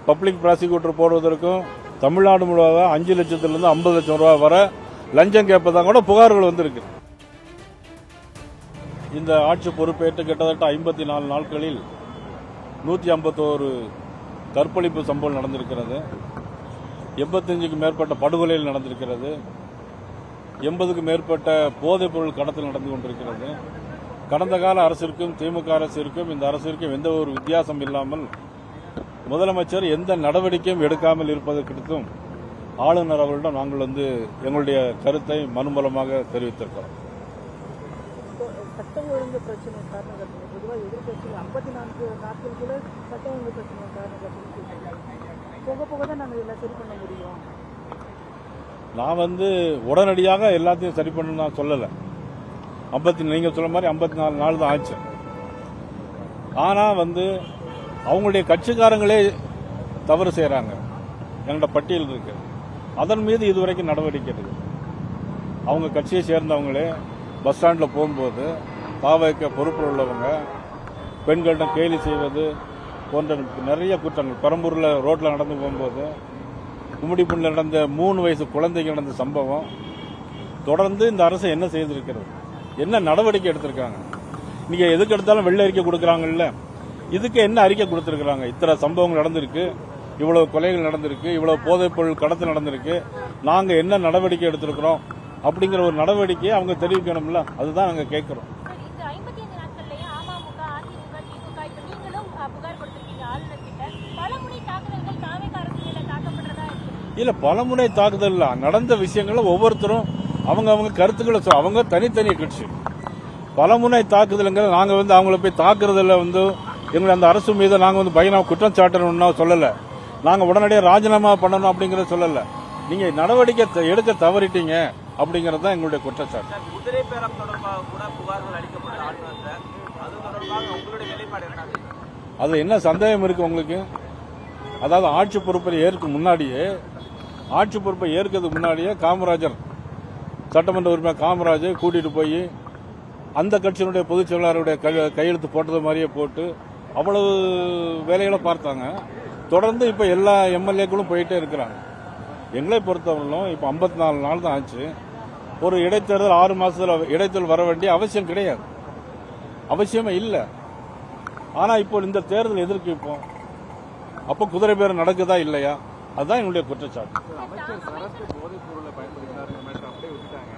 Public prosecutor போடுவதற்கும் Tamil Nadu முழுவதாக 5 லட்சத்திலிருந்து 50 லட்சம் ரூபாய் வரை லஞ்சம் கேட்பதாக கூட புகார்கள் வந்திருக்கு. இந்த ஆட்சி பொறுப்பேற்று கிட்டத்தட்ட 54 நாட்களில் 151 கற்பழிப்பு சம்பவம் நடந்திருக்கிறது. 85க்கும் மேற்பட்ட படுகொலைகள் நடந்திருக்கிறது. 80க்கும் மேற்பட்ட போதைப் பொருள் கடத்தல் நடந்து கொண்டிருக்கிறது. கடந்த கால அரசிற்கும் திமுக அரசிற்கும் இந்த அரசிற்கும் எந்த ஒரு வித்தியாசம் இல்லாமல் முதலமைச்சர் எந்த நடவடிக்கையும் எடுக்காமல் இருப்பது குறித்தும் ஆளுநர் அவர்களிடம் நாங்கள் எங்களுடைய கருத்தை மனு மூலமாக தெரிவித்திருக்கிறோம். சட்டம் ஒழுங்கு பிரச்சனை காரணம் பொதுவாக எதிர்கட்சி 54 நாட்களுக்குள்ள சட்டம் ஒழுங்கு பிரச்சனை காரணம் போக போக தான் நாங்கள் எல்லாம் சரி பண்ண முடியும். நான் உடனடியாக எல்லாத்தையும் சரி பண்ணணும் நான் சொல்லலை. நீங்க சொல்ல மாதிரி 54 நாள் தான் ஆச்சு. ஆனா அவங்களுடைய கட்சிக்காரங்களே தவறு செய்யறாங்க. எங்களோட பட்டியல் இருக்கு. அதன் மீது இதுவரைக்கும் நடவடிக்கை இருக்கு. அவங்க கட்சியை சேர்ந்தவங்களே பஸ் ஸ்டாண்டில் போகும்போது தாவைக்க பொறுப்பில் உள்ளவங்க பெண்களிடம் கேலி செய்வது போன்ற நிறைய குற்றங்கள் பெரம்பூரில் ரோட்டில் நடந்து போகும்போது கும்மிடிப்பூண்டில் நடந்த 3 வயசு குழந்தைகள் நடந்த சம்பவம் தொடர்ந்து இந்த அரசு என்ன செய்திருக்கிறது, என்ன நடவடிக்கை எடுத்திருக்காங்க? நீங்க எதுக்கு எடுத்தாலும் வெள்ளை அறிக்கை கொடுக்கறாங்கல்ல, இதுக்கு என்ன அறிக்கை கொடுத்திருக்காங்க? இத்தனை சம்பவங்கள் நடந்திருக்கு, இவ்வளவு கொலைகள் நடந்திருக்கு, இவ்வளவு போதைப் பொருள் கடத்தல் நடந்திருக்கு, நாங்க என்ன நடவடிக்கை எடுத்திருக்கிறோம் அப்படிங்கிற ஒரு நடவடிக்கையை அவங்க தெரிவிக்கணும்ல. அதுதான் நாங்க கேட்கிறோம். இல்ல, பலமுறை தாக்குதல் நடந்த விஷயங்கள ஒவ்வொருத்தரும் அவங்க கருத்துக்களை அவங்க தனித்தனி கட்சி பலமுறை தாக்குதல்ங்கிற நாங்க அவங்கள போய் தாக்குறதுல எங்களை அந்த அரசு மீது நாங்க பயணம் குற்றம் சாட்டணும்னா சொல்லல. நாங்க உடனடியாக ராஜினாமா பண்ணணும் அப்படிங்கறத சொல்லல. நீங்க நடவடிக்கை எடுக்க தவறிட்டீங்க அப்படிங்கறது தான் எங்களுடைய குற்றச்சாட்டு. குதிரை பேரம் தொடர்பாக கூட புகார்கள் அளிக்கப்பட்ட ஆளுநர், அது தொடர்பாக உங்களுடைய நிலைப்பாடு என்ன? அது என்ன சந்தேகம் இருக்கு உங்களுக்கு? அதாவது ஆட்சி பொறுப்பை ஏற்கிறதுக்கு முன்னாடியே காமராஜர் சட்டமன்ற உறுப்பினர் காமராஜர் கூட்டிட்டு போய் அந்த கட்சியினுடைய பொதுச் செயலாளருடைய கையெழுத்து போட்டது மாதிரியே போட்டு அவ்வளவு வேலைகளை பார்த்தாங்க. தொடர்ந்து இப்ப எல்லா எம்எல்ஏக்களும் போயிட்டே இருக்கிறாங்க. எங்களை பொறுத்தவரையிலும் இப்ப 54 நாள் தான் ஆச்சு. ஒரு இடைத்தேர்தல் 6 மாசத்துல இடைத்தேர்தல் வர வேண்டிய அவசியம் கிடையாது, அவசியமே இல்லை. ஆனா இப்போ இந்த தேர்தல் எதற்கு? இப்போ அப்ப குதிரை பேரம் நடக்குதா இல்லையா? அதுதான் என்னுடைய குற்றச்சாட்டு. அமைச்சர் சரத்து போதைப் பொருளை பயன்படுத்தினார் அப்படியே விட்டுட்டாங்க.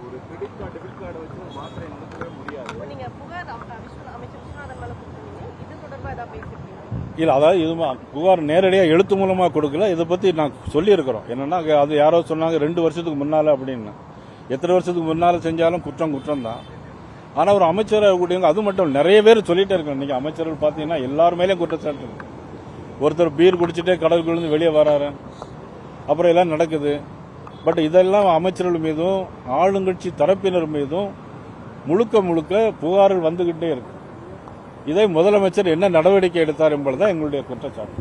ஒரு கிரெடிட் கார்டு டெபிட் கார்டு வச்சு மாத்திரை நடத்தவே முடியாது. இல்ல, அதாவது புகார் நேரடியாக எழுத்து மூலமா கொடுக்கல. இதை பத்தி நான் சொல்லி இருக்கிறோம். என்னன்னா அது யாரோ சொன்னாங்க 2 வருஷத்துக்கு முன்னால அப்படின்னு. எத்தனை வருஷத்துக்கு முன்னால செஞ்சாலும் குற்றம் தான். ஆனா ஒரு அமைச்சர் கூட்டியவங்க அது மட்டும் நிறைய பேர் சொல்லிட்டே இருக்காங்க. இன்னைக்கு அமைச்சர்கள் பாத்தீங்கன்னா எல்லாரும் மேலேயும் குற்றச்சாட்டு இருக்கு. ஒருத்தர் பீர் குடிச்சிட்டே கடலுக்குள்ள வெளியே வராரு, அப்புறம் எல்லாம் நடக்குது. பட் இதெல்லாம் அமைச்சர்கள் மீதும் ஆளுங்கட்சி தரப்பினர் மீதும் முழுக்க புகார்கள் வந்துகிட்டே இருக்கு. இதை முதலமைச்சர் என்ன நடவடிக்கை எடுத்தார் என்பதுதான் எங்களுடைய குற்றச்சாட்டு.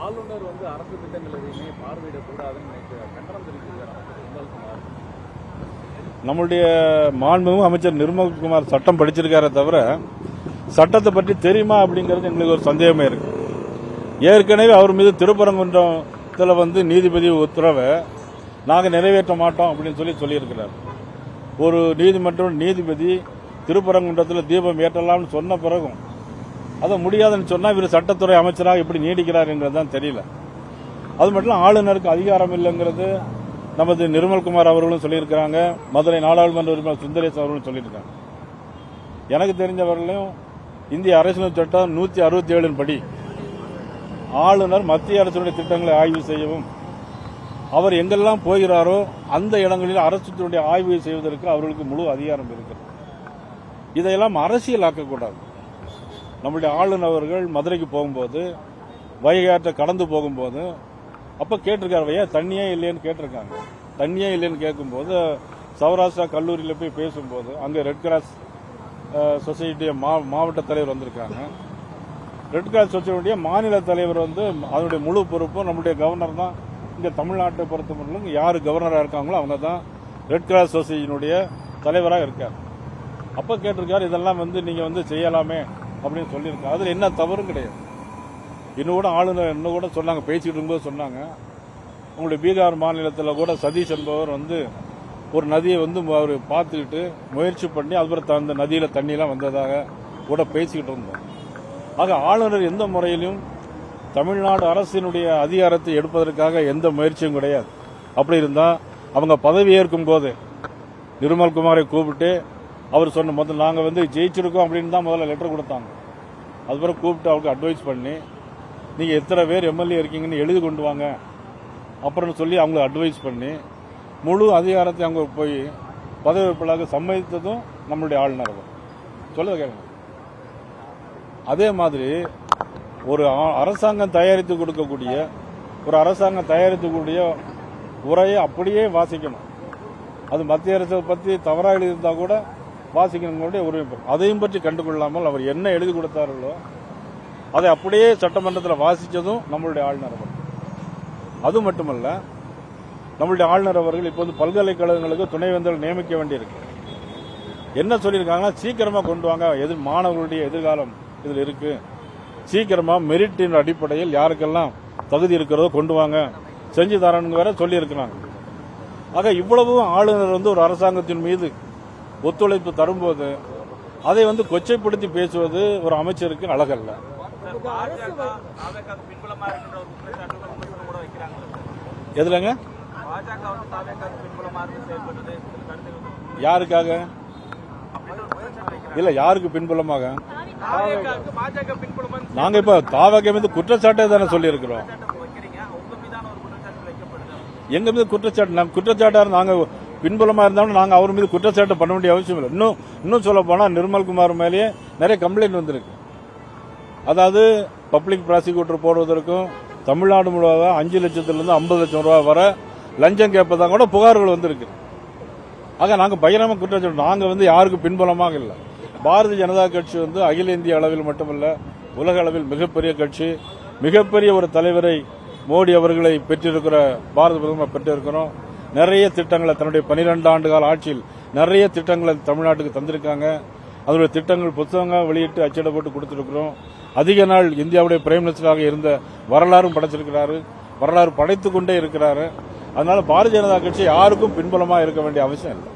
ஆளுநர் அரசு திட்டங்கள் எதையுமே பார்வையிடக்கூடாதுன்னு கண்டனம் தெரிவிக்கிறார். நம்முடைய மாண்புமிகு அமைச்சர் நிர்மல்குமார் சட்டம் படிச்சிருக்காரே தவிர சட்டத்தை பற்றி தெரியுமா அப்படிங்கிறது எங்களுக்கு ஒரு சந்தேகமே இருக்கு. ஏற்கனவே அவர் மீது திருப்பரங்குன்றத்தில் நீதிபதி உத்தரவை நாங்கள் நிறைவேற்ற மாட்டோம் அப்படின்னு சொல்லியிருக்கிறார். ஒரு நீதிபதி திருப்பரங்குன்றத்தில் தீபம் ஏற்றலாம்னு சொன்ன பிறகும் அதை முடியாதுன்னு சொன்னா இவர் சட்டத்துறை அமைச்சராக எப்படி நீடிக்கிறார் என்றுதான் தெரியல. அது மட்டும் ஆளுநருக்கு அதிகாரம் இல்லைங்கிறது நமது நிர்மல்குமார் அவர்களும் சொல்லியிருக்கிறாங்க. மதுரை நாடாளுமன்ற உறுப்பினர் சுந்தரேஷ் அவர்களும் சொல்லியிருக்காங்க. எனக்கு தெரிஞ்சவர்களையும் இந்திய அரசியல் சட்டம் 167 படி ஆளுநர் மத்திய அரசுடைய திட்டங்களை ஆய்வு செய்யவும் அவர் எங்கெல்லாம் போகிறாரோ அந்த இடங்களில் அரசுடைய ஆய்வு செய்வதற்கு அவர்களுக்கு முழு அதிகாரம் இருக்கிறது. இதையெல்லாம் அரசியலாக்கக்கூடாது. நம்முடைய ஆளுநர் அவர்கள் மதுரைக்கு போகும்போது வைகையாற்றை கடந்து போகும்போது அப்ப கேட்டிருக்காரு, ஐயா தண்ணியே இல்லைன்னு கேட்டிருக்காங்க. தண்ணியே இல்லைன்னு கேட்கும்போது சௌராஷ்டிரா கல்லூரியில் போய் பேசும்போது அங்கே ரெட் கிராஸ் சொசைட்டி மாவட்ட தலைவர் வந்திருக்காங்க. ரெட் கிராஸ் சொசைட்டியுடைய மாநில தலைவர் அதனுடைய முழு பொறுப்பும் நம்முடைய கவர்னர் தான். இங்க தமிழ்நாட்டை பொறுத்தவரையிலும் யாரு கவர்னரா இருக்காங்களோ அவங்க தான் ரெட் கிராஸ் சொசைட்டியினுடைய தலைவராக இருக்கார். அப்ப கேட்டிருக்காரு, இதெல்லாம் நீங்க செய்யலாமே அப்படின்னு சொல்லியிருக்காரு. அதுல என்ன தவறும் கிடையாது. இன்னும் கூட ஆளுநர் இன்னும் கூட சொன்னாங்க, பேசிக்கிட்டு இருக்கும்போது சொன்னாங்க, உங்களுடைய பீகார் மாநிலத்தில் கூட சதீஷ் என்பவர் வந்து ஒரு நதியை வந்து அவர் பார்த்துக்கிட்டு முயற்சி பண்ணி அதுக்கப்புறம் அந்த நதியில் தண்ணியெல்லாம் வந்ததாக கூட பேசிக்கிட்டு இருந்தோம். ஆக ஆளுநர் எந்த முறையிலும் தமிழ்நாடு அரசினுடைய அதிகாரத்தை எடுப்பதற்காக எந்த முயற்சியும் கிடையாது. அப்படி இருந்தால் அவங்க பதவி ஏற்கும் போது நிர்மல்குமாரை கூப்பிட்டு அவர் சொன்ன முதல்ல நாங்கள் வந்து ஜெயிச்சிருக்கோம் அப்படின்னு தான் முதல்ல லெட்டர் கொடுத்தாங்க. அதுக்கப்புறம் கூப்பிட்டு அவருக்கு அட்வைஸ் பண்ணி நீங்கள் எத்தனை பேர் எம்எல்ஏ இருக்கீங்கன்னு எழுதி கொண்டு வாங்க அப்புறம் சொல்லி அவங்களுக்கு அட்வைஸ் பண்ணி முழு அதிகாரத்தை அவங்க போய் பதவியேற்பாளராக சம்மதித்ததும் நம்மளுடைய ஆளுநர் சொல்ல கேட்கணும். அதே மாதிரி ஒரு அரசாங்கம் தயாரித்து கொடுக்கக்கூடிய உரையை அப்படியே வாசிக்கணும். அது மத்திய அரசை பற்றி தவறாக எழுதியிருந்தால் கூட வாசிக்கணுங்களுடைய உரிமை. அதையும் பற்றி கண்டுகொள்ளாமல் அவர் என்ன எழுதி கொடுத்தார்களோ அதை அப்படியே சட்டமன்றத்தில் வாசித்ததும் நம்மளுடைய ஆளுநர் அவர்கள். அது மட்டுமல்ல, நம்மளுடைய ஆளுநர் அவர்கள் இப்போ வந்து பல்கலைக்கழகங்களுக்கு துணைவேந்தர்கள் நியமிக்க வேண்டியிருக்கு. என்ன சொல்லியிருக்காங்கன்னா, சீக்கிரமாக கொண்டு வாங்க, மாணவர்களுடைய எதிர்காலம் இதில் இருக்கு, சீக்கிரமா மெரிட்டின் அடிப்படையில் யாருக்கெல்லாம் தகுதி இருக்கிறதோ கொண்டு வாங்க, செஞ்சு தரணுங்க வேற சொல்லியிருக்கிறாங்க. ஆக இவ்வளவும் ஆளுநர் வந்து ஒரு அரசாங்கத்தின் மீது ஒத்துழைப்பு தரும்போது அதை வந்து கொச்சைப்படுத்தி பேசுவது ஒரு அமைச்சருக்கு அழகல்ல. எதுலங்க யாருக்காக இல்ல யாருக்கு பின்புலமாக நாங்க இப்ப தாவக மீது குற்றச்சாட்டை தானே சொல்லி இருக்கிறோம். எங்க மீது குற்றச்சாட்டா நாங்க பின்புலமா இருந்தாலும் நாங்க அவர் மீது குற்றச்சாட்டு பண்ண வேண்டிய அவசியம் இல்லை. இன்னும் சொல்ல போனா நிர்மல்குமார் மேலேயே நிறைய கம்ப்ளைண்ட் வந்திருக்கு. அதாவது பப்ளிக் ப்ராசிக்யூட்டர் போடுவதற்கும் தமிழ்நாடு முழுவதும் 5 லட்சத்திலிருந்து 50 லட்சம் ரூபாய் வரை லஞ்சம் கேட்பதாக கூட புகார்கள் வந்திருக்கு. ஆக நாங்க பகிரமா குற்றச்சாட்டு, நாங்க வந்து யாருக்கு பின்புலமாக இல்லை. பாரதிய ஜனதா கட்சி வந்து அகில இந்திய அளவில் மட்டுமல்ல உலக அளவில் மிகப்பெரிய கட்சி, மிகப்பெரிய ஒரு தலைவரை மோடி அவர்களை பெற்றிருக்கிற பாரத பிரதமர் பெற்றிருக்கிறோம். நிறைய திட்டங்களை தன்னுடைய 12 ஆண்டு கால ஆட்சியில் நிறைய திட்டங்களை தமிழ்நாட்டுக்கு தந்திருக்காங்க. அதனுடைய திட்டங்கள் புத்தகங்கள் வெளியிட்டு அச்சிட போட்டு கொடுத்திருக்கிறோம். அதிக நாள் இந்தியாவுடைய பிரைம் மினிஸ்டராக இருந்த வரலாறும் படைச்சிருக்கிறாரு, வரலாறு படைத்துக் கொண்டே இருக்கிறாரு. அதனால பாரதிய ஜனதா கட்சி யாருக்கும் பின்புலமா இருக்க வேண்டிய அவசியம் இல்லை.